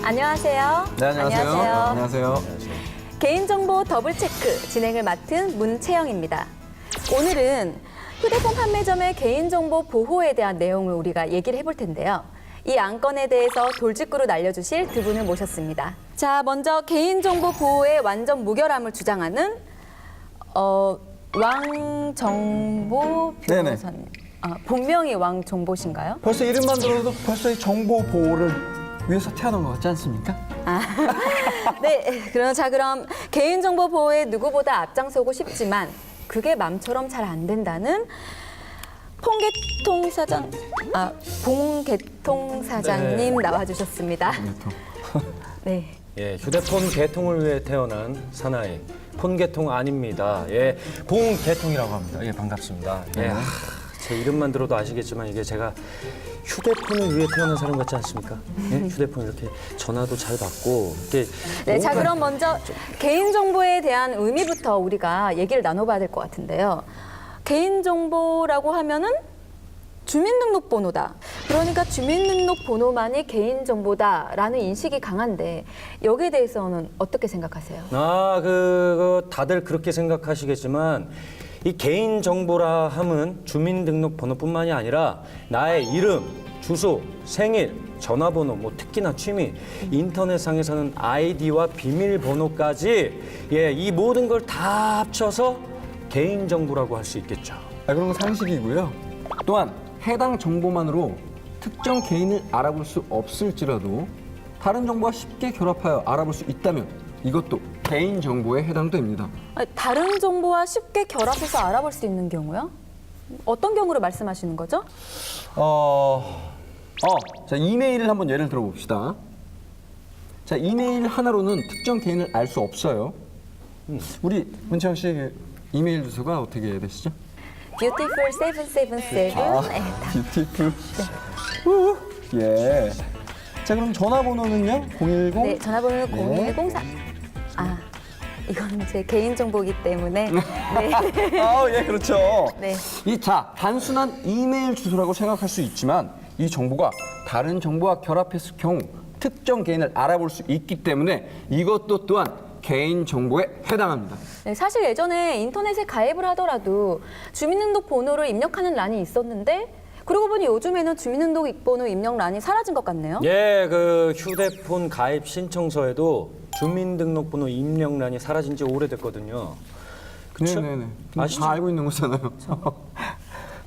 안녕하세요. 네, 안녕하세요. 안녕하세요. 개인정보 더블체크 진행을 맡은 문채영입니다. 오늘은 휴대폰 판매점의 개인정보 보호에 대한 내용을 우리가 얘기를 해볼 텐데요. 이 안건에 대해서 돌직구로 날려주실 두 분을 모셨습니다. 자, 먼저 개인정보 보호의 완전 무결함을 주장하는 왕정보 변호사님. 본명이 왕정보신가요? 벌써 이름만 들어도 벌써 이 정보 보호를 위해서 태어난 것 같지 않습니까? 네, 그럼 개인정보 보호에 누구보다 앞장서고 싶지만 그게 맘처럼 잘 안 된다는 봉개통 사장님 나와주셨습니다. 네. 예, 휴대폰 개통을 위해 태어난 사나이 폰개통 아닙니다. 예, 봉개통이라고 합니다. 예, 반갑습니다. 예, 제 이름만 들어도 아시겠지만 이게 제가 휴대폰을 위해 태어난 사람 같지 않습니까? 예? 휴대폰 이렇게 전화도 잘 받고 이렇게. 네, 자 그럼 먼저 개인정보에 대한 의미부터 우리가 얘기를 나눠봐야 될 것 같은데요. 개인정보라고 하면은 주민등록번호다. 그러니까 주민등록번호만이 개인정보다라는 인식이 강한데 여기에 대해서는 어떻게 생각하세요? 다들 그렇게 생각하시겠지만 이 개인정보라 함은 주민등록번호뿐만이 아니라 나의 이름, 주소, 생일, 전화번호, 특기나 취미, 인터넷상에서는 아이디와 비밀번호까지 이 모든 걸 다 합쳐서 개인정보라고 할 수 있겠죠. 그런 건 상식이고요. 또한 해당 정보만으로 특정 개인을 알아볼 수 없을지라도 다른 정보와 쉽게 결합하여 알아볼 수 있다면 이것도 개인정보에 해당됩니다. 다른 정보와 쉽게 결합해서 알아볼 수 있는 경우요? 어떤 경우를 말씀하시는 거죠? 자, 이메일을 한번 예를 들어봅시다. 자, 이메일 하나로는 특정 개인을 알 수 없어요. 우리 문채영 씨 이메일 주소가 어떻게 되시죠? beautiful777 뷰티풀. 예. 자, 그럼 전화번호는요? 010? 네, 전화번호는 네. 0104. 이건 제 개인정보이기 때문에 네. 예, 그렇죠. 네. 자, 단순한 이메일 주소라고 생각할 수 있지만 이 정보가 다른 정보와 결합했을 경우 특정 개인을 알아볼 수 있기 때문에 이것도 또한 개인정보에 해당합니다. 네, 사실 예전에 인터넷에 가입을 하더라도 주민등록번호를 입력하는 란이 있었는데 그러고 보니 요즘에는 주민등록번호 입력란이 사라진 것 같네요. 예, 그 휴대폰 가입 신청서에도 주민등록번호 입력란이 사라진 지 오래됐거든요. 그쵸? 네네네. 아시죠? 다 알고 있는 거잖아요.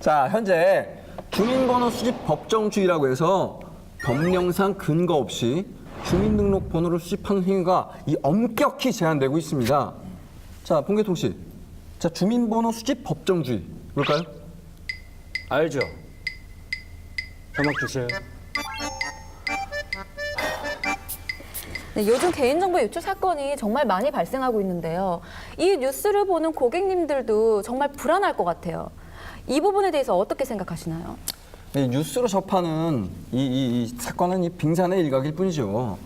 자, 현재 주민번호 수집 법정주의라고 해서 법령상 근거 없이 주민등록번호를 수집하는 행위가 엄격히 제한되고 있습니다. 자, 봉개통 씨. 자, 주민번호 수집 법정주의. 뭘까요? 알죠? 음악 주세요. 네, 요즘 개인정보 유출 사건이 정말 많이 발생하고 있는데요. 이 뉴스를 보는 고객님들도 정말 불안할 것 같아요. 이 부분에 대해서 어떻게 생각하시나요? 네, 뉴스로 접하는 이 사건은 빙산의 일각일 뿐이죠.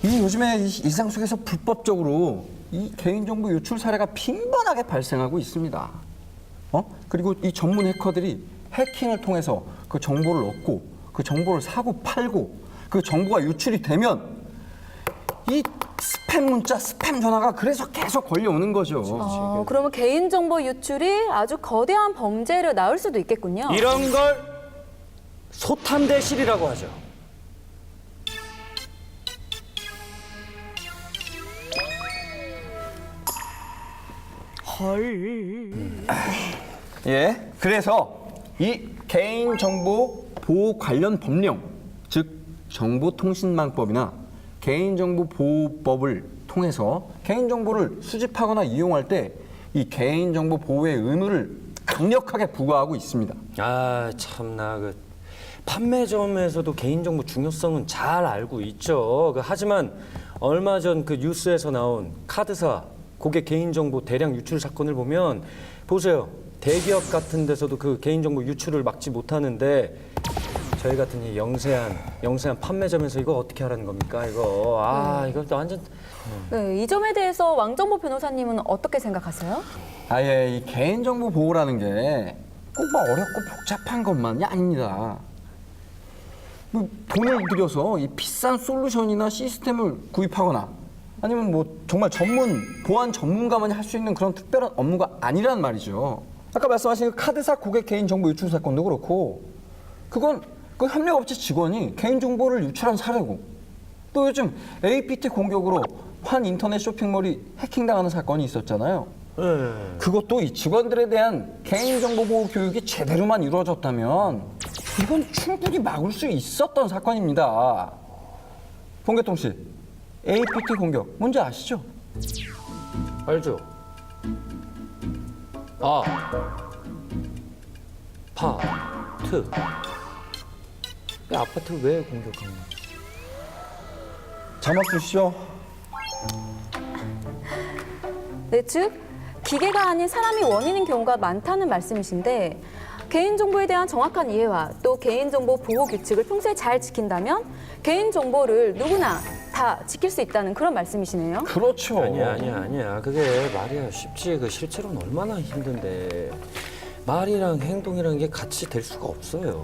요즘에 일상 속에서 불법적으로 이 개인정보 유출 사례가 빈번하게 발생하고 있습니다. 그리고 이 전문 해커들이 해킹을 통해서 그 정보를 얻고 그 정보를 사고 팔고 그 정보가 유출이 되면 이 스팸 문자, 스팸 전화가 그래서 계속 걸려오는 거죠. 그러면 개인정보 유출이 아주 거대한 범죄를 낳을 수도 있겠군요. 이런 걸 소탐대실이라고 하죠. 예, 그래서 이 개인정보 보호 관련 법령, 즉 정보통신망법이나 개인정보보호법을 통해서 개인정보를 수집하거나 이용할 때 이 개인정보 보호의 의무를 강력하게 부과하고 있습니다. 참나 판매점에서도 개인정보 중요성은 잘 알고 있죠. 하지만 얼마 전 그 뉴스에서 나온 카드사 고객 개인정보 대량 유출 사건을 보면 보세요. 대기업 같은 데서도 그 개인정보 유출을 막지 못하는데 저희 같은 이 영세한 판매점에서 이거 어떻게 하라는 겁니까? 이거 이거 완전. 네, 이 점에 대해서 왕정보 변호사님은 어떻게 생각하세요? 이 개인정보 보호라는 게 꼭 어렵고 복잡한 것만이 아닙니다. 뭐 돈을 들여서 이 비싼 솔루션이나 시스템을 구입하거나 아니면 뭐 정말 보안 전문가만이 할 수 있는 그런 특별한 업무가 아니란 말이죠. 아까 말씀하신 그 카드사 고객 개인정보 유출 사건도 그렇고 그건 그 협력업체 직원이 개인정보를 유출한 사례고 또 요즘 APT 공격으로 환 인터넷 쇼핑몰이 해킹당하는 사건이 있었잖아요. 그것도 이 직원들에 대한 개인정보 보호 교육이 제대로만 이루어졌다면 이건 충분히 막을 수 있었던 사건입니다. 봉계통 씨, APT 공격 뭔지 아시죠? 알죠? 아파트. 아파트 왜 공격한 거야? 자막 주시죠. 네, 즉 기계가 아닌 사람이 원인인 경우가 많다는 말씀이신데 개인정보에 대한 정확한 이해와 또 개인정보 보호 규칙을 평소에 잘 지킨다면 개인정보를 누구나 다 지킬 수 있다는 그런 말씀이시네요. 그렇죠. 아니야. 그게 말이야 쉽지. 그 실제로는 얼마나 힘든데. 말이랑 행동이랑 게 같이 될 수가 없어요.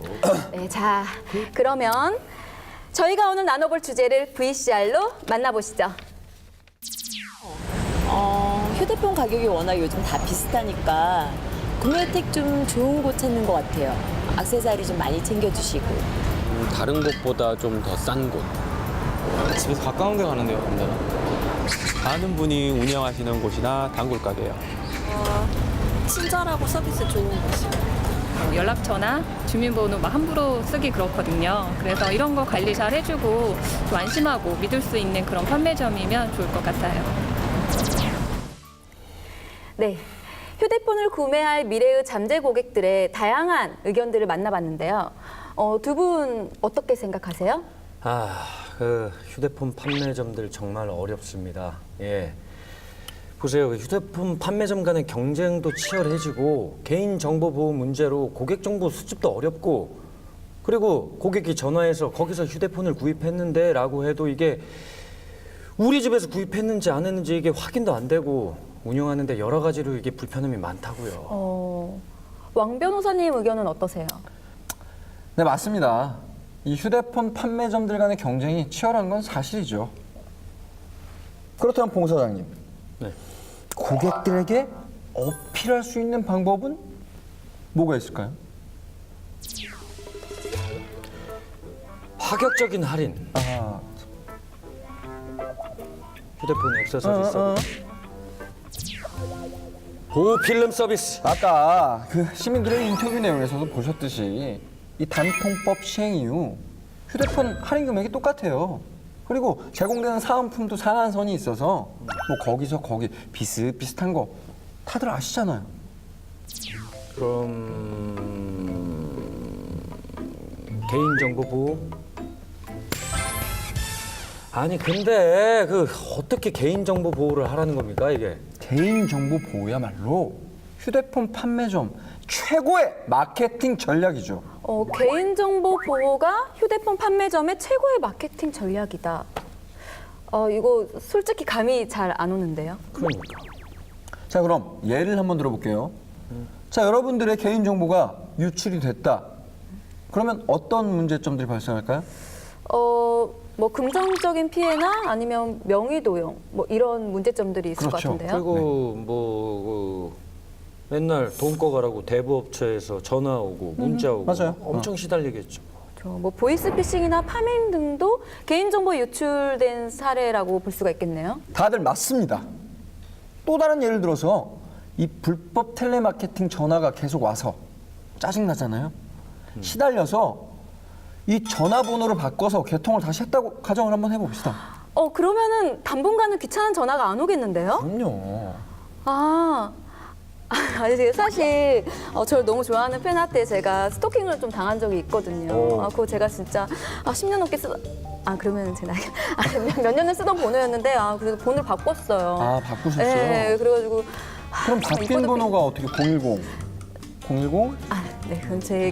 네, 자 그러면 저희가 오늘 나눠볼 주제를 VCR로 만나보시죠. 휴대폰 가격이 워낙 요즘 다 비슷하니까 구매 혜택 좀 좋은 곳 찾는 것 같아요. 액세서리 좀 많이 챙겨주시고. 다른 곳보다 좀 더 싼 곳. 집에서 가까운 데 가는데요, 남자는. 아는 분이 운영하시는 곳이나 단골 가게요. 친절하고 서비스 좋은 곳이요. 연락처나 주민번호 막 함부로 쓰기 그렇거든요. 그래서 이런 거 관리 잘 해주고 좀 안심하고 믿을 수 있는 그런 판매점이면 좋을 것 같아요. 네, 휴대폰을 구매할 미래의 잠재 고객들의 다양한 의견들을 만나봤는데요. 두 분 어떻게 생각하세요? 그 휴대폰 판매점들 정말 어렵습니다. 예. 보세요. 그 휴대폰 판매점 간의 경쟁도 치열해지고 개인정보 보호 문제로 고객정보 수집도 어렵고 그리고 고객이 전화해서 거기서 휴대폰을 구입했는데 라고 해도 이게 우리 집에서 구입했는지 안 했는지 이게 확인도 안 되고 운영하는데 여러 가지로 이게 불편함이 많다고요. 왕 변호사님 의견은 어떠세요? 네, 맞습니다. 이 휴대폰 판매점들 간의 경쟁이 치열한 건 사실이죠. 그렇다면 봉 사장님, 네. 고객들에게 어필할 수 있는 방법은 뭐가 있을까요? 파격적인 할인. 휴대폰 액세서리 서비스. 보호 필름 서비스. 아까 그 시민들의 인터뷰 내용에서도 보셨듯이 이 단통법 시행 이후 휴대폰 할인 금액이 똑같아요. 그리고 제공되는 사은품도 상한선이 있어서 뭐 거기서 거기 비슷비슷한 거 다들 아시잖아요. 그럼 개인정보 보호? 아니 근데 그 어떻게 개인정보 보호를 하라는 겁니까 이게? 개인정보 보호야말로 휴대폰 판매점 최고의 마케팅 전략이죠. 개인정보 보호가 휴대폰 판매점의 최고의 마케팅 전략이다. 이거 솔직히 감이 잘 안 오는데요. 그러니까. 자, 그럼 예를 한번 들어볼게요. 자, 여러분들의 개인정보가 유출이 됐다. 그러면 어떤 문제점들이 발생할까요? 뭐 금전적인 피해나 아니면 명의 도용 뭐 이런 문제점들이 있을 그렇죠. 것 같은데요. 그리고 뭐 맨날 돈 꺼가라고 대부업체에서 전화 오고 문자 오고 맞아요. 엄청 시달리겠죠. 뭐 보이스피싱이나 파밍 등도 개인정보 유출된 사례라고 볼 수가 있겠네요. 다들 맞습니다. 또 다른 예를 들어서 이 불법 텔레마케팅 전화가 계속 와서 짜증나잖아요. 시달려서 이 전화번호를 바꿔서 개통을 다시 했다고 가정을 한번 해봅시다. 그러면은 당분간은 귀찮은 전화가 안 오겠는데요? 그럼요. 아니, 사실 저를 너무 좋아하는 팬한테 제가 스토킹을 좀 당한 적이 있거든요. 그거 제가 진짜 10년 넘게 그러면 제가 몇 년을 쓰던 번호였는데 그래서 번호를 바꿨어요. 바꾸셨어요? 네, 그래가지고 그럼 바뀐 번호가 어떻게 010? 010? 네, 그건 제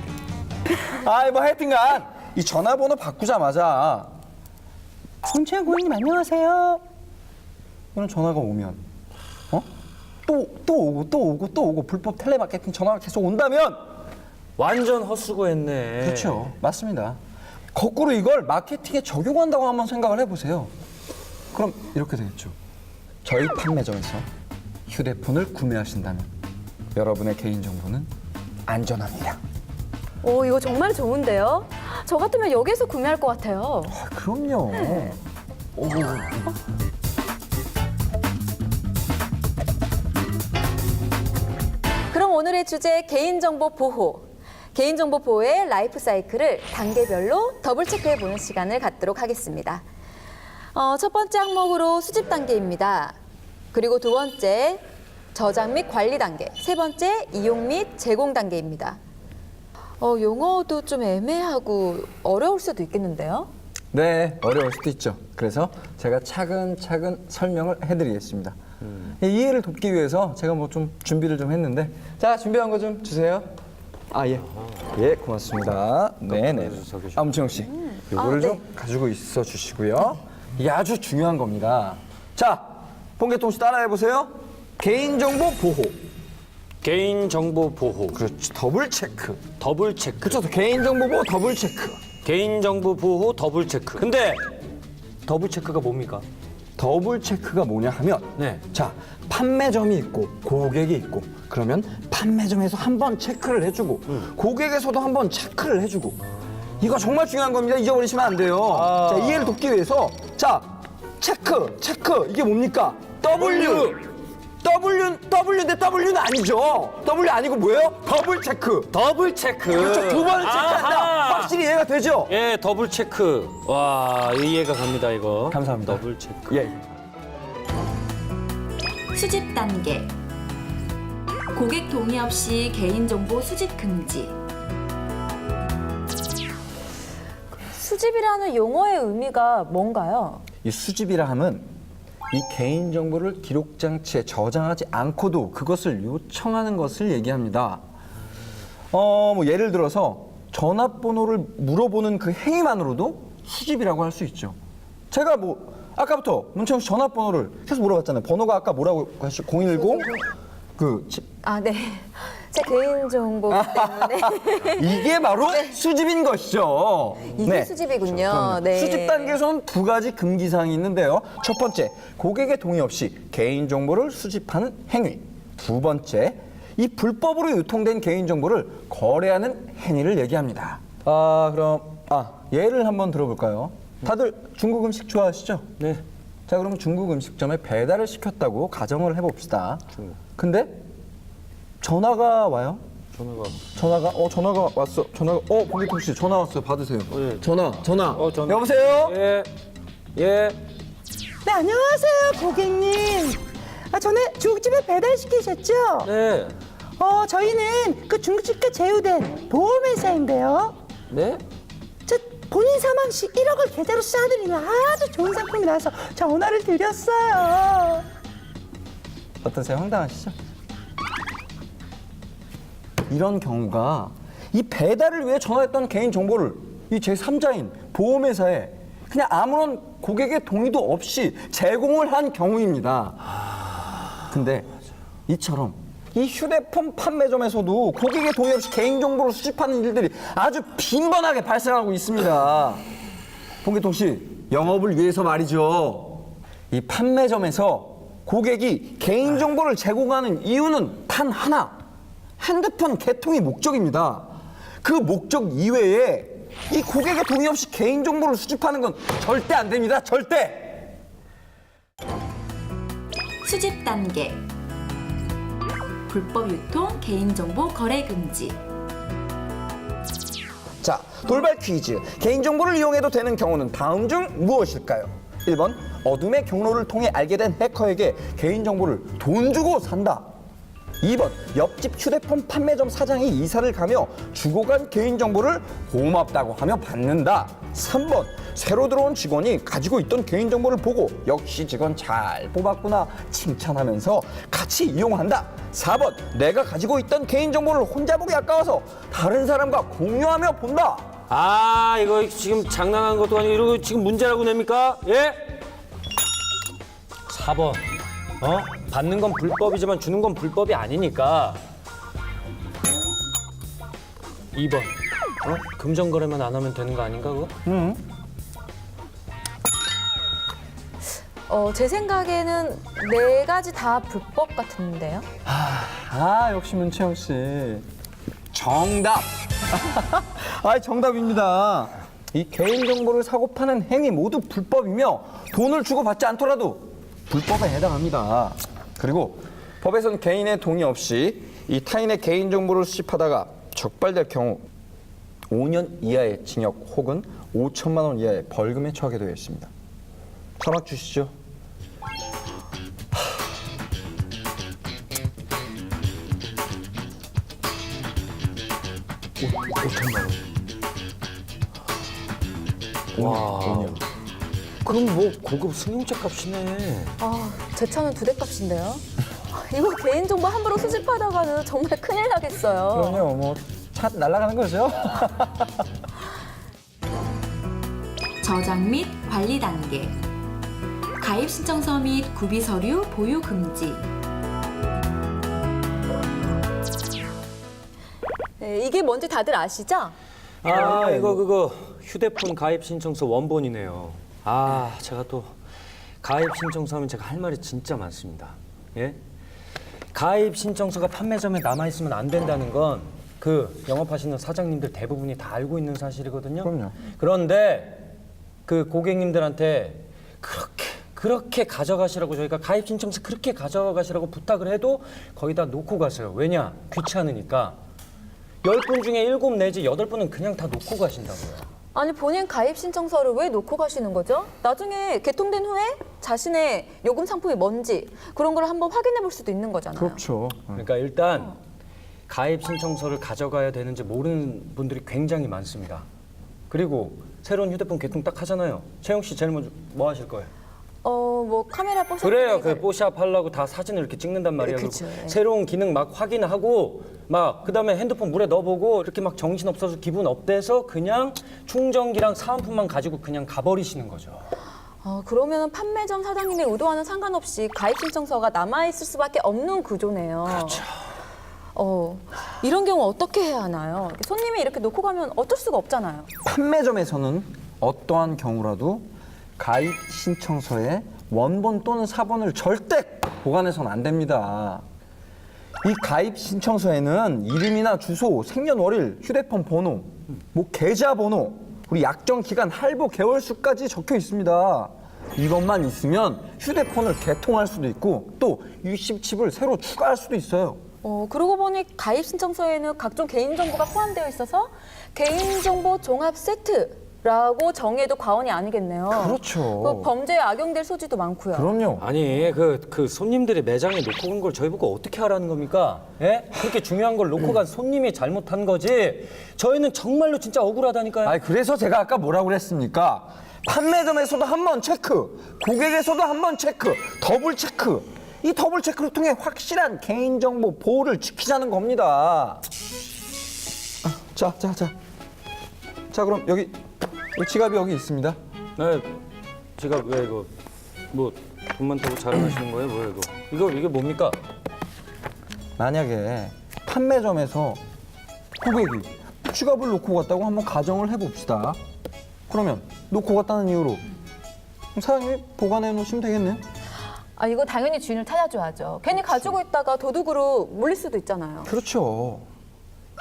뭐 하여튼간 이 전화번호 바꾸자마자 손채연 고객님 안녕하세요. 이런 전화가 오면 또 오고 불법 텔레마케팅 전화가 계속 온다면 완전 헛수고했네. 그렇죠. 맞습니다. 거꾸로 이걸 마케팅에 적용한다고 한번 생각을 해보세요. 그럼 이렇게 되겠죠. 저희 판매점에서 휴대폰을 구매하신다면 여러분의 개인정보는 안전합니다. 오, 이거 정말 좋은데요? 저 같으면 여기서 구매할 것 같아요. 아, 그럼요. 오. 그럼 오늘의 주제 개인정보 보호. 개인정보 보호의 라이프 사이클을 단계별로 더블 체크해보는 시간을 갖도록 하겠습니다. 첫 번째 항목으로 수집 단계입니다. 그리고 두 번째 저장 및 관리 단계, 세 번째 이용 및 제공 단계입니다. 용어도 좀 애매하고 어려울 수도 있겠는데요? 네, 어려울 수도 있죠. 그래서 제가 차근차근 설명을 해드리겠습니다. 이해를 돕기 위해서 제가 뭐 좀 준비를 좀 했는데, 자, 준비한 거 좀 주세요. 아, 예. 예, 고맙습니다. 네네. 문채영 씨, 요거를 네. 좀 가지고 있어 주시고요. 이게 아주 중요한 겁니다. 자, 봉계통 씨 따라해 보세요. 개인정보 보호. 개인정보 보호. 그렇지, 더블 체크. 더블 체크. 그렇죠, 개인정보 보호 더블 체크. 개인정보 보호 더블 체크. 근데 더블 체크가 뭡니까? 더블 체크가 뭐냐 하면, 네. 자, 판매점이 있고 고객이 있고, 그러면 판매점에서 한번 체크를 해주고 고객에서도 한번 체크를 해주고, 이거 정말 중요한 겁니다. 잊어버리시면 안 돼요. 자, 이해를 돕기 위해서, 자, 체크 이게 뭡니까? W인데 W는 아니죠. W 아니고 뭐예요? 더블 체크. 더블 체크. 그렇죠, 두 번을 체크한다. 아하. 확실히 이해가 되죠? 예, 더블 체크. 와, 이해가 갑니다, 이거. 감사합니다. 더블 체크. 예. 수집 단계. 고객 동의 없이 개인정보 수집 금지. 수집이라는 용어의 의미가 뭔가요? 이 수집이라 함은 이 개인정보를 기록 장치에 저장하지 않고도 그것을 요청하는 것을 얘기합니다. 뭐 예를 들어서 전화번호를 물어보는 그 행위만으로도 수집이라고 할 수 있죠. 제가 뭐 아까부터 문채영 씨 전화번호를 계속 물어봤잖아요. 번호가 아까 뭐라고 하셨죠? 010? 아, 네. 제 개인정보 때문에. 이게 바로 수집인 것이죠. 이게 수집이군요. 그럼요. 네. 수집 단계에서는 두 가지 금기사항이 있는데요. 첫 번째, 고객의 동의 없이 개인정보를 수집하는 행위. 두 번째, 이 불법으로 유통된 개인정보를 거래하는 행위를 얘기합니다. 그럼 예를 한번 들어볼까요? 다들 중국 음식 좋아하시죠? 네. 자, 그럼 중국 음식점에 배달을 시켰다고 가정을 해봅시다. 근데 전화가 와요? 전화가 왔어. 봉기통 씨 전화 왔어요. 받으세요. 네. 전화. 전화. 여보세요? 예. 네, 안녕하세요, 고객님. 전에 중국집에 배달시키셨죠? 네. 저희는 그 중국집과 제휴된 보험회사인데요. 네? 저 본인 사망 시 1억을 계좌로 쏴드리는 아주 좋은 상품이 나와서 전화를 드렸어요. 어떠세요? 황당하시죠? 이런 경우가 이 배달을 위해 전화했던 개인 정보를 이 제3자인 보험회사에 그냥 아무런 고객의 동의도 없이 제공을 한 경우입니다. 근데 이처럼 이 휴대폰 판매점에서도 고객의 동의 없이 개인정보를 수집하는 일들이 아주 빈번하게 발생하고 있습니다. 봉기통 씨, 영업을 위해서 말이죠. 이 판매점에서 고객이 개인정보를 제공하는 이유는 단 하나, 핸드폰 개통이 목적입니다. 그 목적 이외에 이 고객의 동의 없이 개인정보를 수집하는 건 절대 안 됩니다. 절대! 수집 단계. 불법 유통 개인정보 거래 금지. 자, 돌발 퀴즈. 개인정보를 이용해도 되는 경우는 다음 중 무엇일까요? 1번, 어둠의 경로를 통해 알게 된 해커에게 개인정보를 돈 주고 산다. 2번, 옆집 휴대폰 판매점 사장이 이사를 가며 주고 간 개인정보를 고맙다고 하며 받는다. 3번, 새로 들어온 직원이 가지고 있던 개인정보를 보고 역시 직원 잘 뽑았구나 칭찬하면서 같이 이용한다. 4번, 내가 가지고 있던 개인정보를 혼자 보기 아까워서 다른 사람과 공유하며 본다. 이거 지금 장난하는 것도 아니고 이러고 지금 문제라고 냅니까? 예? 4번. 받는 건 불법이지만 주는 건 불법이 아니니까. 2번. 금전 거래만 안 하면 되는 거 아닌가 그거? 제 생각에는 네 가지 다 불법 같은데요. 역시 문채영 씨. 정답. 정답입니다. 이 개인 정보를 사고 파는 행위 모두 불법이며 돈을 주고 받지 않더라도 불법에 해당합니다. 그리고 법에서는 개인의 동의 없이 이 타인의 개인 정보를 수집하다가 적발될 경우 5년 이하의 징역 혹은 5천만 원 이하의 벌금에 처하게 되어 있습니다. 자막 주시죠. 와. 그럼 뭐 고급 승용차 값이네. 제 차는 2대 값인데요. 이거 개인정보 함부로 수집하다가는 정말 큰일 나겠어요. 그럼요, 뭐 차 날아가는 거죠. 저장 및 관리 단계, 가입 신청서 및 구비 서류 보유 금지. 네, 이게 뭔지 다들 아시죠? 이거 그거 휴대폰 가입 신청서 원본이네요. 제가 또 가입 신청서 하면 제가 할 말이 진짜 많습니다. 예? 가입 신청서가 판매점에 남아 있으면 안 된다는 건 그 영업하시는 사장님들 대부분이 다 알고 있는 사실이거든요. 그럼요. 그런데 그 고객님들한테 그렇게 가져가시라고 저희가 가입 신청서 그렇게 가져가시라고 부탁을 해도 거기다 놓고 가세요. 왜냐? 귀찮으니까. 10분 중에 7 내지 8분은 그냥 다 놓고 가신다고요. 아니 본인 가입 신청서를 왜 놓고 가시는 거죠? 나중에 개통된 후에 자신의 요금 상품이 뭔지 그런 걸 한번 확인해 볼 수도 있는 거잖아요. 그렇죠. 그러니까 일단 가입 신청서를 가져가야 되는지 모르는 분들이 굉장히 많습니다. 그리고 새로운 휴대폰 개통 딱 하잖아요. 채영 씨 제일 먼저 뭐 하실 거예요? 뭐 카메라 뽀샵 그래요. 그 뽀샵 하려고 다 사진을 이렇게 찍는단 말이에요. 네, 그리고 그쵸, 예. 새로운 기능 막 확인하고 막 그다음에 핸드폰 물에 넣어보고 이렇게 막 정신 없어서 기분 업돼서 그냥 충전기랑 사은품만 가지고 그냥 가버리시는 거죠. 그러면 판매점 사장님의 의도와는 상관없이 가입 신청서가 남아 있을 수밖에 없는 구조네요. 그렇죠. 이런 경우 어떻게 해야 하나요? 손님이 이렇게 놓고 가면 어쩔 수가 없잖아요. 판매점에서는 어떠한 경우라도 가입 신청서에 원본 또는 사본을 절대 보관해서는 안 됩니다. 이 가입 신청서에는 이름이나 주소, 생년월일, 휴대폰 번호, 뭐 계좌번호, 우리 약정 기간, 할부 개월 수까지 적혀 있습니다. 이것만 있으면 휴대폰을 개통할 수도 있고 또 유심칩을 새로 추가할 수도 있어요. 그러고 보니 가입 신청서에는 각종 개인정보가 포함되어 있어서 개인정보 종합 세트라고 정의해도 과언이 아니겠네요. 그렇죠. 그 범죄에 악용될 소지도 많고요. 그럼요. 아니 그 손님들이 매장에 놓고 간 걸 저희 보고 어떻게 하라는 겁니까? 예? 그렇게 중요한 걸 놓고 간 손님이 잘못한 거지. 저희는 정말로 진짜 억울하다니까요. 그래서 제가 아까 뭐라고 그랬습니까? 판매점에서도 한번 체크, 고객에서도 한번 체크, 더블 체크. 이 더블 체크를 통해 확실한 개인정보 보호를 지키자는 겁니다. 자, 그럼 여기 지갑이 여기 있습니다. 네, 제가 왜 이거 뭐 돈 많다고 자랑하시는 거예요? 뭐야 이거? 이게 뭡니까? 만약에 판매점에서 고객이 지갑을 놓고 갔다고 한번 가정을 해봅시다. 그러면 놓고 갔다는 이유로 사장님이 보관해 놓으시면 되겠네요. 이거 당연히 주인을 찾아줘야죠. 괜히 가지고 있다가 도둑으로 물릴 수도 있잖아요. 그렇죠.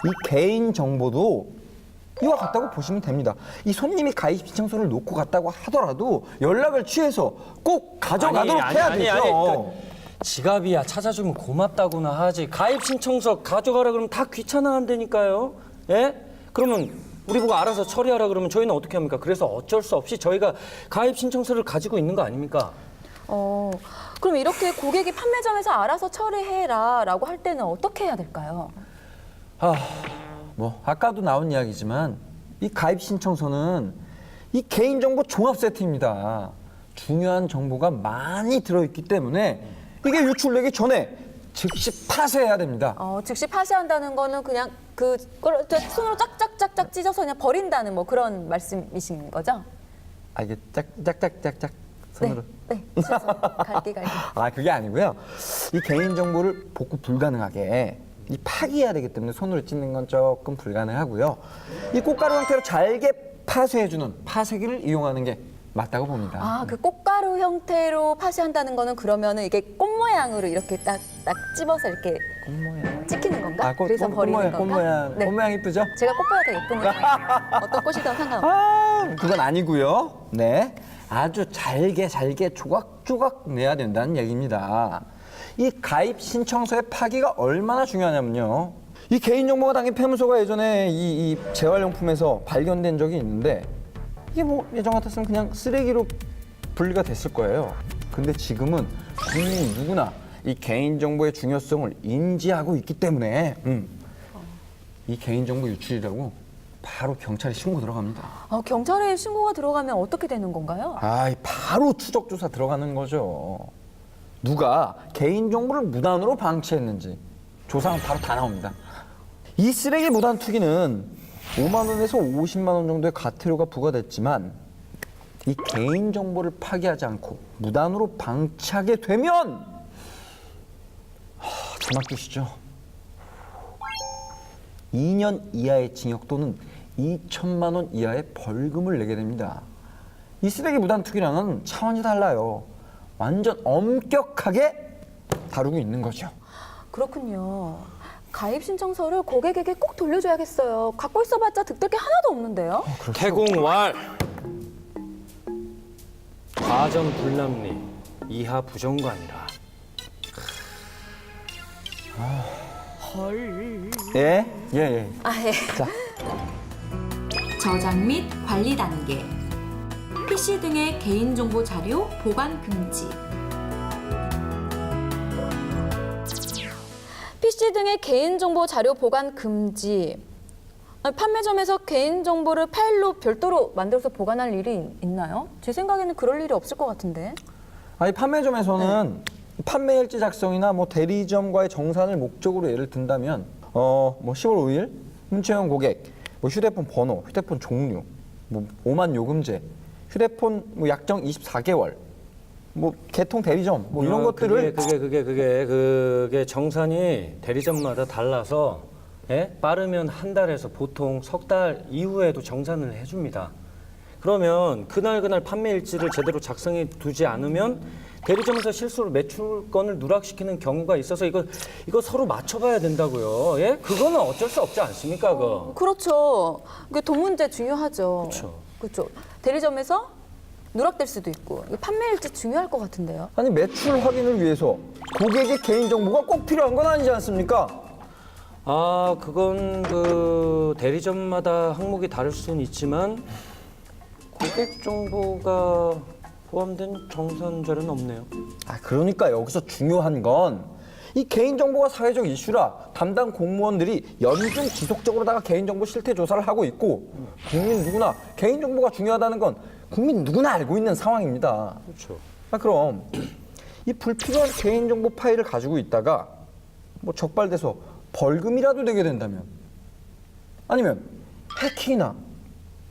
이 개인 정보도 이와 같다고 보시면 됩니다. 이 손님이 가입 신청서를 놓고 갔다고 하더라도 연락을 취해서 꼭 가져가도록 해야 되죠. 지갑이야 찾아주면 고맙다고나 하지. 가입 신청서 가져가라 그러면 다 귀찮아한다니까요. 예? 그러면 우리 보고 알아서 처리하라 그러면 저희는 어떻게 합니까? 그래서 어쩔 수 없이 저희가 가입 신청서를 가지고 있는 거 아닙니까? 그럼 이렇게 고객이 판매점에서 알아서 처리해라라고 할 때는 어떻게 해야 될까요? 아까도 나온 이야기지만 이 가입 신청서는 이 개인정보 종합 세트입니다. 중요한 정보가 많이 들어있기 때문에 이게 유출되기 전에 즉시 파쇄해야 됩니다. 즉시 파쇄한다는 거는 그냥 그걸 손으로 짝짝짝짝 찢어서 그냥 버린다는 뭐 그런 말씀이신 거죠? 이게 짝짝짝짝짝 손으로. 네, 찢어서 갈기. 그게 아니고요. 이 개인정보를 복구 불가능하게 이 파기해야 되기 때문에 손으로 찢는 건 조금 불가능하고요. 이 꽃가루 형태로 잘게 파쇄해주는 파쇄기를 이용하는 게 맞다고 봅니다. 아, 그 꽃가루 형태로 파쇄한다는 거는 그러면은 이게 꽃 모양으로 이렇게 딱 찝어서 이렇게 꽃 모양. 찍히는 건가? 아, 그래서 버리는 건가? 꽃 모양. 네. 꽃 모양 이쁘죠? 제가 꽃보다 더 예쁘니까 어떤 꽃이든 상관없어요. 아, 그건 아니고요. 네, 아주 잘게 조각조각 내야 된다는 얘기입니다. 이 가입 신청서의 파기가 얼마나 중요하냐면요. 이 개인정보가 담긴 폐문서가 예전에 이 재활용품에서 발견된 적이 있는데 이게 뭐 예전 같았으면 그냥 쓰레기로 분리가 됐을 거예요. 근데 지금은 국민 누구나 이 개인정보의 중요성을 인지하고 있기 때문에 이 개인정보 유출이라고 바로 경찰에 신고 들어갑니다. 경찰에 신고가 들어가면 어떻게 되는 건가요? 아, 바로 추적 조사 들어가는 거죠. 누가 개인정보를 무단으로 방치했는지 조사는 바로 다 나옵니다. 이 쓰레기 무단 투기는 5만 원에서 50만 원 정도의 과태료가 부과됐지만 이 개인정보를 파기하지 않고 무단으로 방치하게 되면 자막 주시죠. 2년 이하의 징역 또는 2천만 원 이하의 벌금을 내게 됩니다. 이 쓰레기 무단 투기랑은 차원이 달라요. 완전 엄격하게 다루고 있는 거죠. 그렇군요. 가입 신청서를 고객에게 꼭 돌려줘야겠어요. 갖고 있어봤자 득될 게 하나도 없는데요. 태공왈 과정 불납리 이하 부정관이라. 예? 예. 아, 예. 저장 및 관리 단계, PC 등의 개인정보 자료 보관 금지, PC 등의 개인정보 자료 보관 금지. 아니, 판매점에서 개인정보를 파일로 별도로 만들어서 보관할 일이 있나요? 제 생각에는 그럴 일이 없을 것 같은데. 아니, 판매점에서는 판매일지 작성이나 뭐 대리점과의 정산을 목적으로 예를 든다면 뭐 10월 5일 문채영 고객, 뭐 휴대폰 번호, 휴대폰 종류, 뭐 5만 요금제, 휴대폰 뭐 약정 24개월, 뭐 개통 대리점 뭐 이런 것들을 그게 정산이 대리점마다 달라서 빠르면 한 달에서 보통 석 달 이후에도 정산을 해줍니다. 그러면 그날 판매 일지를 제대로 작성해 두지 않으면 대리점에서 실수로 매출건을 누락시키는 경우가 있어서 이거 서로 맞춰봐야 된다고요. 예? 그거는 어쩔 수 없지 않습니까? 그렇죠. 돈 문제 중요하죠. 그렇죠. 대리점에서 누락될 수도 있고 판매일지 중요할 것 같은데요. 아니 매출 확인을 위해서 고객의 개인정보가 꼭 필요한 건 아니지 않습니까? 아, 그건 그 대리점마다 항목이 다를 수는 있지만 고객 정보가 포함된 정산 자료는 없네요. 아, 그러니까 여기서 중요한 건 이 개인정보가 사회적 이슈라 담당 공무원들이 연중 지속적으로다가 개인정보 실태 조사를 하고 있고 국민 누구나 개인정보가 중요하다는 건 국민 누구나 알고 있는 상황입니다. 그렇죠. 아, 그럼 이 불필요한 개인정보 파일을 가지고 있다가 뭐 적발돼서 벌금이라도 내게 된다면 아니면 해킹이나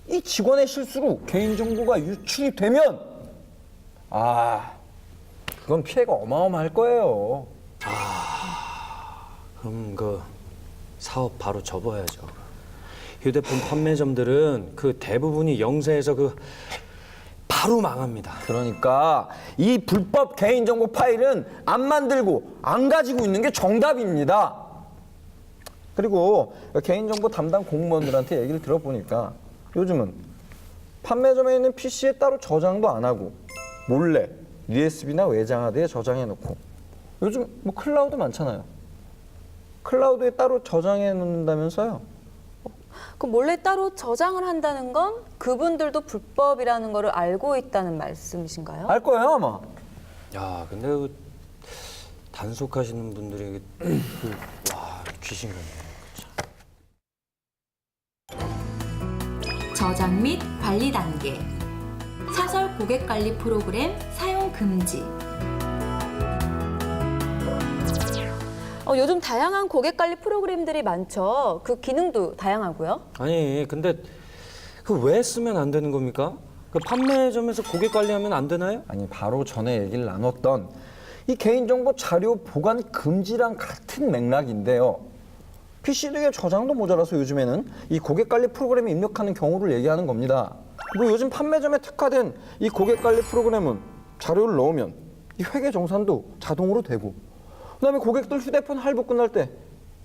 이 직원의 실수로 개인정보가 유출이 되면 그건 피해가 어마어마할 거예요. 그럼 그 사업 바로 접어야죠. 휴대폰 판매점들은 그 대부분이 영세해서 바로 망합니다. 그러니까 이 불법 개인정보 파일은 안 만들고 안 가지고 있는 게 정답입니다. 그리고 개인정보 담당 공무원들한테 얘기를 들어보니까 요즘은 판매점에 있는 PC에 따로 저장도 안 하고 몰래 USB나 외장하드에 저장해 놓고 요즘 뭐 클라우드 많잖아요. 클라우드에 따로 저장해 놓는다면서요? 그 몰래 따로 저장을 한다는 건 그분들도 불법이라는 거를 알고 있다는 말씀이신가요? 알 거예요 아마. 야, 근데 단속하시는 분들이 와, 귀신 같네. 저장 및 관리 단계, 사설 고객 관리 프로그램 사용 금지. 요즘 다양한 고객 관리 프로그램들이 많죠. 그 기능도 다양하고요. 아니, 근데 왜 쓰면 안 되는 겁니까? 그 판매점에서 고객 관리하면 안 되나요? 아니 바로 전에 얘기를 나눴던 이 개인정보 자료 보관 금지랑 같은 맥락인데요. PC등의 저장도 모자라서 요즘에는 이 고객 관리 프로그램에 입력하는 경우를 얘기하는 겁니다. 뭐 요즘 판매점에 특화된 이 고객 관리 프로그램은 자료를 넣으면 이 회계 정산도 자동으로 되고, 그다음에 고객들 휴대폰 할부 끝날 때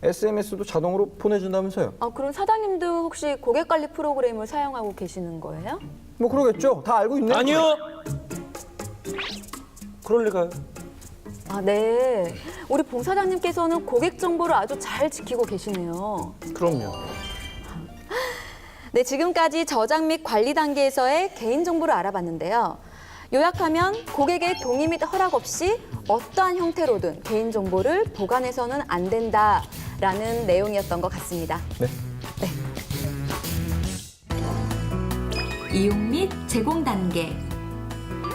SMS도 자동으로 보내준다면서요. 그럼 사장님도 혹시 고객 관리 프로그램을 사용하고 계시는 거예요? 뭐 그러겠죠. 다 알고 있네요. 아니요. 그럴 리가요. 네. 우리 봉 사장님께서는 고객 정보를 아주 잘 지키고 계시네요. 그럼요. 네, 지금까지 저장 및 관리 단계에서의 개인 정보를 알아봤는데요. 요약하면 고객의 동의 및 허락 없이 어떠한 형태로든 개인 정보를 보관해서는 안 된다라는 내용이었던 것 같습니다. 네. 이용 및 제공 단계.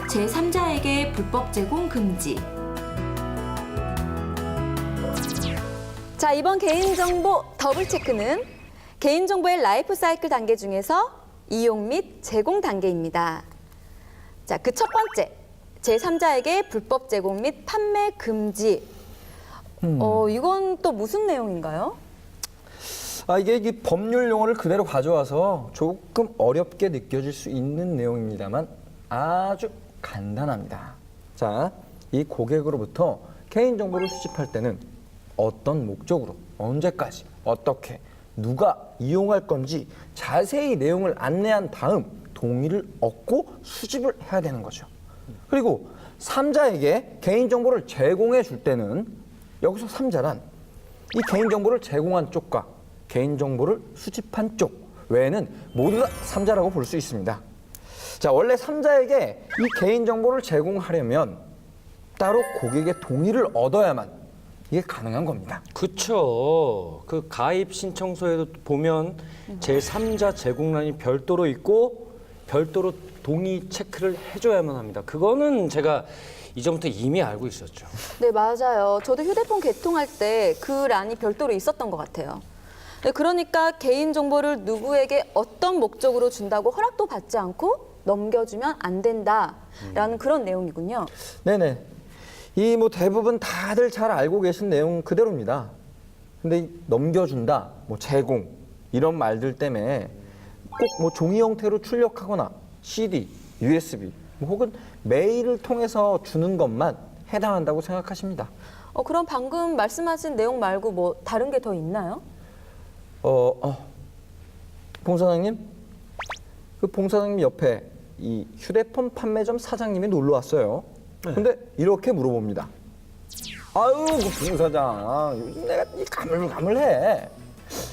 제3자에게 불법 제공 금지. 자, 이번 개인정보 더블 체크는 개인정보의 라이프 사이클 단계 중에서 이용 및 제공 단계입니다. 자, 그 첫 번째, 제3자에게 불법 제공 및 판매 금지. 이건 또 무슨 내용인가요? 이게 이 법률 용어를 그대로 가져와서 조금 어렵게 느껴질 수 있는 내용입니다만 아주 간단합니다. 자, 이 고객으로부터 개인정보를 수집할 때는 어떤 목적으로, 언제까지, 어떻게, 누가 이용할 건지 자세히 내용을 안내한 다음 동의를 얻고 수집을 해야 되는 거죠. 그리고 3자에게 개인정보를 제공해 줄 때는 여기서 3자란 이 개인정보를 제공한 쪽과 개인정보를 수집한 쪽 외에는 모두 다 3자라고 볼 수 있습니다. 자, 원래 3자에게 이 개인정보를 제공하려면 따로 고객의 동의를 얻어야만 이게 가능한 겁니다. 그쵸. 그 가입 신청서에도 보면 제3자 제공란이 별도로 있고 별도로 동의 체크를 해줘야만 합니다. 그거는 제가 이전부터 이미 알고 있었죠. 네, 맞아요. 저도 휴대폰 개통할 때 그 란이 별도로 있었던 것 같아요. 네, 그러니까 개인정보를 누구에게 어떤 목적으로 준다고 허락도 받지 않고 넘겨주면 안 된다라는 그런 내용이군요. 네네. 이 뭐 대부분 다들 잘 알고 계신 내용 그대로입니다. 근데 이 넘겨준다, 뭐 제공 이런 말들 때문에 꼭 뭐 종이 형태로 출력하거나 CD, USB 뭐 혹은 메일을 통해서 주는 것만 해당한다고 생각하십니다. 그럼 방금 말씀하신 내용 말고 뭐 다른 게 더 있나요? 봉 사장님, 그 봉 사장님 옆에 이 휴대폰 판매점 사장님이 놀러 왔어요. 근데 이렇게 물어봅니다. 아유, 봉 사장, 요즘 내가 이 가물가물해.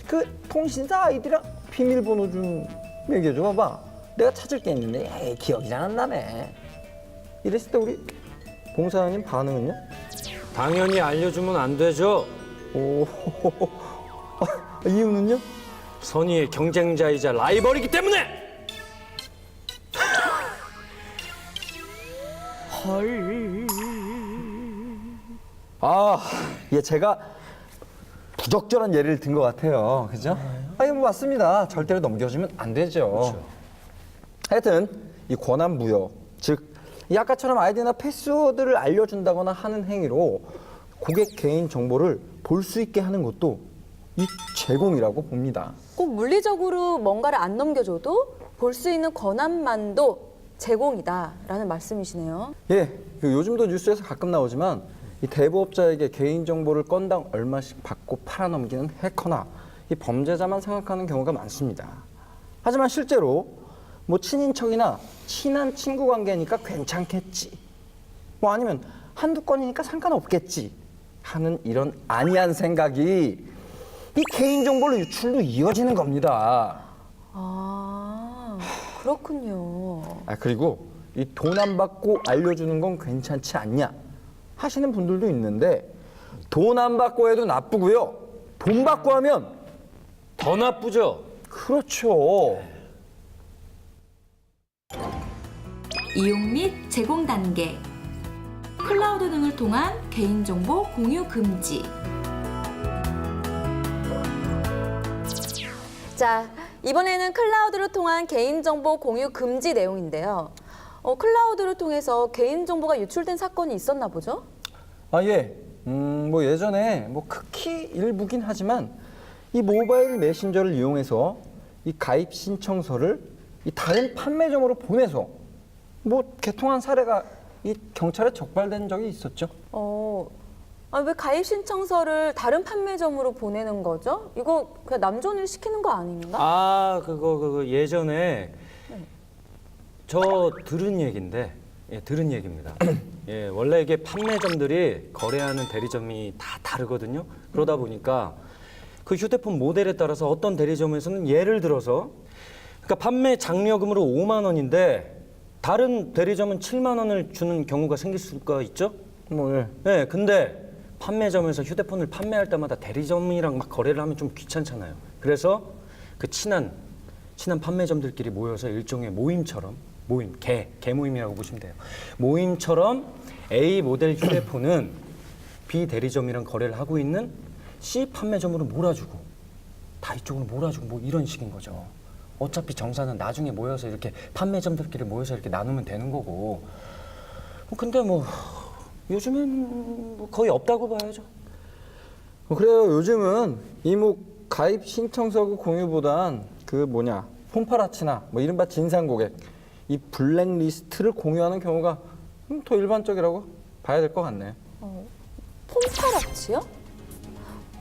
그 통신사 아이디랑 비밀번호 좀 얘기해 줘 봐봐. 내가 찾을 게 있는데 에이, 기억이 잘 안 나네. 이랬을 때 우리 봉 사장님 반응은요? 당연히 알려주면 안 되죠. 오, 이유는요? 선의의 경쟁자이자 라이벌이기 때문에. 예, 제가 부적절한 예를 든 것 같아요. 그죠? 뭐 맞습니다. 절대로 넘겨주면 안 되죠. 그렇죠. 하여튼 이 권한 부여, 즉 이 아까처럼 아이디나 패스워드를 알려준다거나 하는 행위로 고객 개인 정보를 볼 수 있게 하는 것도 이 제공이라고 봅니다. 꼭 물리적으로 뭔가를 안 넘겨줘도 볼 수 있는 권한만도 제공이다라는 말씀이시네요. 예, 요즘도 뉴스에서 가끔 나오지만 이 대부업자에게 개인정보를 건당 얼마씩 받고 팔아넘기는 해커나 이 범죄자만 생각하는 경우가 많습니다. 하지만 실제로 뭐 친인척이나 친한 친구 관계니까 괜찮겠지, 뭐 아니면 한두 건이니까 상관없겠지 하는 이런 안이한 생각이 이 개인정보를 유출로 이어지는 겁니다. 그렇군요. 그리고 이 돈 안 받고 알려주는 건 괜찮지 않냐 하시는 분들도 있는데 돈 안 받고 해도 나쁘고요. 돈 받고 하면 더 나쁘죠. 그렇죠. 이용 및 제공 단계. 클라우드 등을 통한 개인정보 공유 금지. 자, 이번에는 클라우드를 통한 개인정보 공유 금지 내용인데요. 클라우드를 통해서 개인정보가 유출된 사건이 있었나 보죠? 예. 뭐 예전에 뭐 극히 일부긴 하지만 이 모바일 메신저를 이용해서 이 가입 신청서를 이 다른 판매점으로 보내서 뭐 개통한 사례가 이 경찰에 적발된 적이 있었죠. 왜 가입 신청서를 다른 판매점으로 보내는 거죠? 이거 그냥 남존을 시키는 거 아닌가? 아, 그거 예전에 저 들은 얘기인데, 들은 얘기입니다. 예, 원래 이게 판매점들이 거래하는 대리점이 다 다르거든요. 그러다 보니까 그 휴대폰 모델에 따라서 어떤 대리점에서는 예를 들어서 그러니까 판매 장려금으로 5만 원인데 다른 대리점은 7만 원을 주는 경우가 생길 수가 있죠. 네, 근데 판매점에서 휴대폰을 판매할 때마다 대리점이랑 막 거래를 하면 좀 귀찮잖아요. 그래서 그 친한 판매점들끼리 모여서 일종의 모임처럼 개 모임이라고 보시면 돼요. 모임처럼 A 모델 휴대폰은 B 대리점이랑 거래를 하고 있는 C 판매점으로 몰아주고 다 이쪽으로 몰아주고 뭐 이런 식인 거죠. 어차피 정산은 나중에 모여서 이렇게 판매점들끼리 모여서 이렇게 나누면 되는 거고. 근데 뭐 요즘엔 뭐 거의 없다고 봐야죠. 그래요. 요즘은 이뭐 가입 신청서 그 공유보단 폰파라치나 뭐 이른바 진상 고객 이 블랙리스트를 공유하는 경우가 더 일반적이라고 봐야 될 것 같네. 폰파라치요?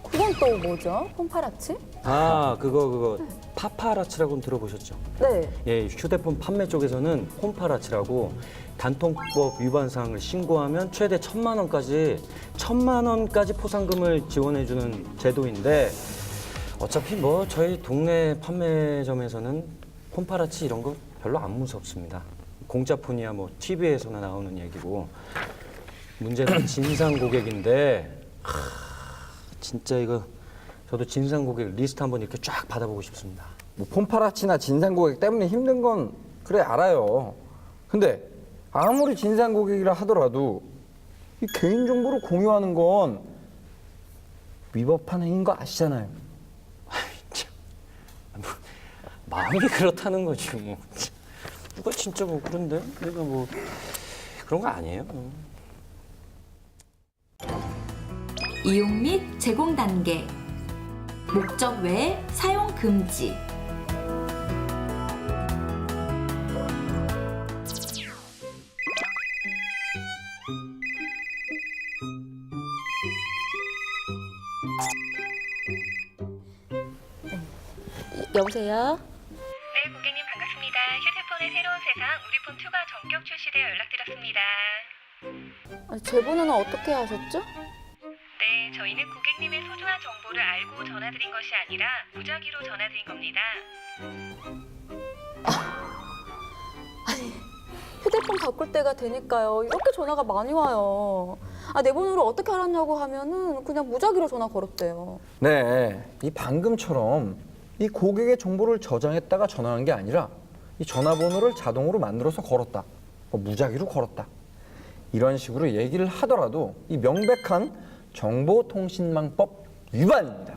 그건 또 뭐죠? 폰파라치? 아, 그거 파파라치라고는 들어보셨죠? 네. 예, 휴대폰 판매 쪽에서는 폰파라치라고 단통법 위반 사항을 신고하면 최대 1,000만 원까지 포상금을 지원해주는 제도인데 어차피 뭐 저희 동네 판매점에서는 폰파라치 이런 거 별로 안 무섭습니다. 공짜폰이야 뭐 TV에서나 나오는 얘기고 문제는 진상 고객인데 진짜 이거 저도 진상 고객 리스트 한번 이렇게 쫙 받아보고 싶습니다. 뭐 폰파라치나 진상 고객 때문에 힘든 건 그래 알아요. 근데 아무리 진상 고객이라 하더라도 이 개인 정보를 공유하는 건 위법한 행위인 거 아시잖아요. 마음이 그렇다는 거지 뭐. 누가 진짜 뭐 그런데 내가 뭐 그런 거 아니에요. 이용 및 제공 단계, 목적 외 사용 금지. 여보세요? 네, 고객님 반갑습니다. 휴대폰의 새로운 세상 우리폰 2가 전격 출시되어 연락드렸습니다. 제 번호는 어떻게 하셨죠? 네, 저희는 고객님의 소중한 정보를 알고 전화드린 것이 아니라 무작위로 전화드린 겁니다. 휴대폰 바꿀 때가 되니까요. 이렇게 전화가 많이 와요. 내 번호를 어떻게 알았냐고 하면은 그냥 무작위로 전화 걸었대요. 네, 이 방금처럼 이 고객의 정보를 저장했다가 전화한 게 아니라 이 전화번호를 자동으로 만들어서 걸었다. 무작위로 걸었다. 이런 식으로 얘기를 하더라도 이 명백한 정보통신망법 위반입니다.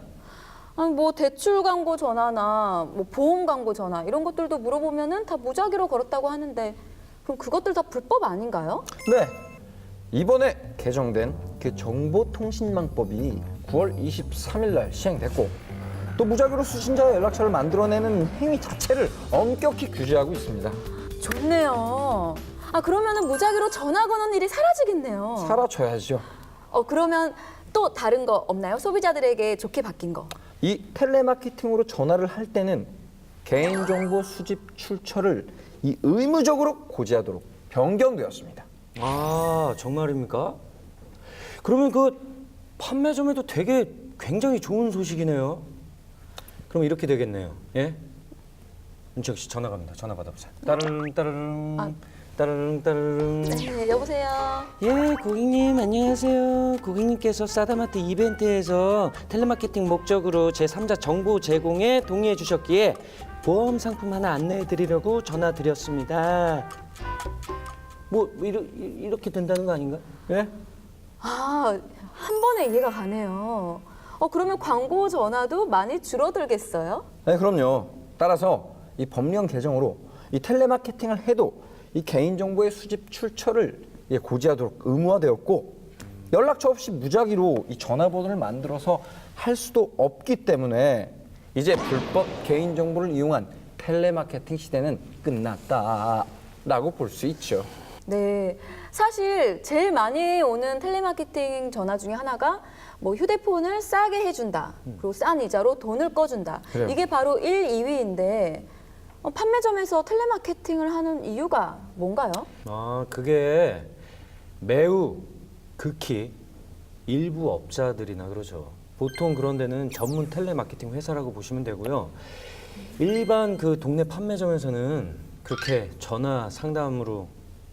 뭐 대출 광고 전화나 뭐 보험 광고 전화 이런 것들도 물어보면은 다 무작위로 걸었다고 하는데 그럼 그것들 다 불법 아닌가요? 네, 이번에 개정된 그 정보통신망법이 9월 23일 날 시행됐고 또 무작위로 수신자의 연락처를 만들어내는 행위 자체를 엄격히 규제하고 있습니다. 좋네요. 그러면은 무작위로 전화 거는 일이 사라지겠네요. 사라져야죠. 그러면 또 다른 거 없나요? 소비자들에게 좋게 바뀐 거. 이 텔레마케팅으로 전화를 할 때는 개인정보 수집 출처를 이 의무적으로 고지하도록 변경되었습니다. 아, 정말입니까? 그러면 그 판매점에도 되게 굉장히 좋은 소식이네요. 그럼 이렇게 되겠네요. 예? 윤채혁 씨 전화 갑니다. 전화 받아보세요. 따르릉 따르릉 따르릉 따르릉. 네, 여보세요. 예, 고객님 안녕하세요. 고객님께서 사다마트 이벤트에서 텔레마케팅 목적으로 제3자 정보 제공에 동의해 주셨기에 보험 상품 하나 안내해 드리려고 전화 드렸습니다. 뭐 이렇게 된다는 거 아닌가? 예? 한 번에 이해가 가네요. 그러면 광고 전화도 많이 줄어들겠어요? 네, 그럼요. 따라서 이 법령 개정으로 이 텔레마케팅을 해도 이 개인정보의 수집 출처를 고지하도록 의무화되었고 연락처 없이 무작위로 이 전화번호를 만들어서 할 수도 없기 때문에 이제 불법 개인정보를 이용한 텔레마케팅 시대는 끝났다라고 볼 수 있죠. 네, 사실 제일 많이 오는 텔레마케팅 전화 중에 하나가 뭐 휴대폰을 싸게 해준다. 그리고 싼 이자로 돈을 꺼준다. 그래요. 이게 바로 1, 2위인데 판매점에서 텔레마케팅을 하는 이유가 뭔가요? 아, 그게 매우 극히 일부 업자들이나 그러죠. 보통 그런 데는 전문 텔레마케팅 회사라고 보시면 되고요. 일반 그 동네 판매점에서는 그렇게 전화 상담으로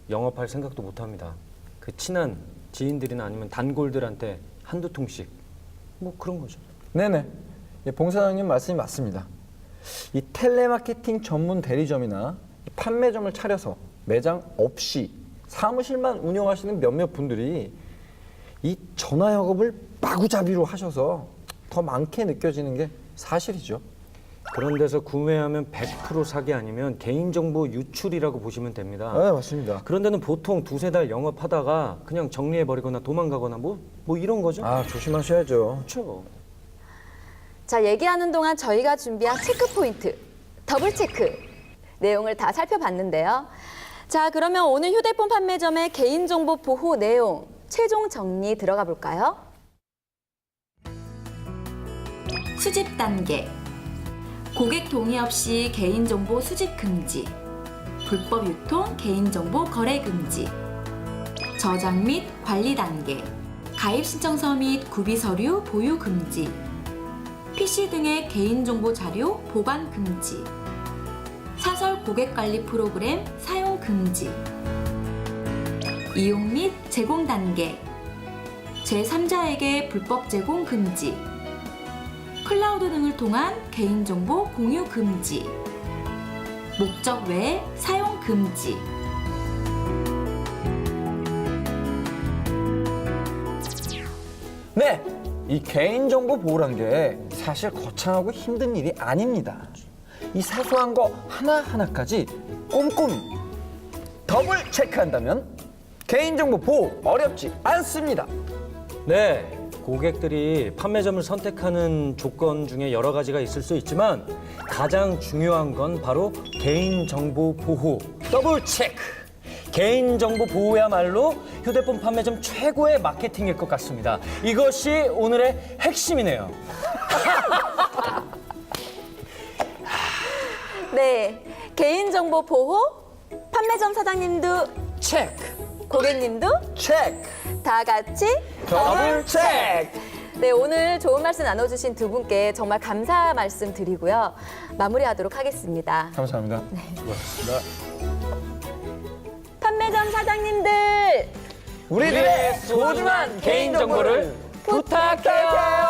영업할 생각도 못 합니다. 그 친한 지인들이나 아니면 단골들한테 한두 통씩 뭐 그런 거죠. 네네. 예, 봉 사장님 말씀이 맞습니다. 이 텔레마케팅 전문 대리점이나 판매점을 차려서 매장 없이 사무실만 운영하시는 몇몇 분들이 이 전화 영업을 마구잡이로 하셔서 더 많게 느껴지는 게 사실이죠. 그런 데서 구매하면 100% 사기 아니면 개인정보 유출이라고 보시면 됩니다. 네, 맞습니다. 그런 데는 보통 두세 달 영업하다가 그냥 정리해버리거나 도망가거나 뭐 이런 거죠. 아, 조심하셔야죠. 그렇죠. 자, 얘기하는 동안 저희가 준비한 체크 포인트, 더블 체크 내용을 다 살펴봤는데요. 자, 그러면 오늘 휴대폰 판매점의 개인정보 보호 내용 최종 정리 들어가 볼까요? 수집 단계. 고객 동의 없이 개인정보 수집 금지. 불법 유통 개인정보 거래 금지. 저장 및 관리 단계. 가입 신청서 및 구비 서류 보유 금지. PC 등의 개인정보 자료 보관 금지. 사설 고객 관리 프로그램 사용 금지. 이용 및 제공 단계. 제3자에게 불법 제공 금지. 클라우드 등을 통한 개인정보 공유 금지. 목적 외에 사용 금지. 네, 이 개인정보 보호란 게 사실 거창하고 힘든 일이 아닙니다. 이 사소한 거 하나하나까지 꼼꼼히 더블 체크한다면 개인정보 보호 어렵지 않습니다. 네, 고객들이 판매점을 선택하는 조건 중에 여러 가지가 있을 수 있지만 가장 중요한 건 바로 개인정보 보호, 더블 체크. 개인정보 보호야말로 휴대폰 판매점 최고의 마케팅일 것 같습니다. 이것이 오늘의 핵심이네요. 네, 개인정보 보호, 판매점 사장님도 체크, 고객님도 체크, 다 같이 더블 체크. 네, 오늘 좋은 말씀 나눠주신 두 분께 정말 감사 말씀 드리고요. 마무리하도록 하겠습니다. 감사합니다. 판매점 사장님들, 우리들의 소중한 개인정보를 부탁해요.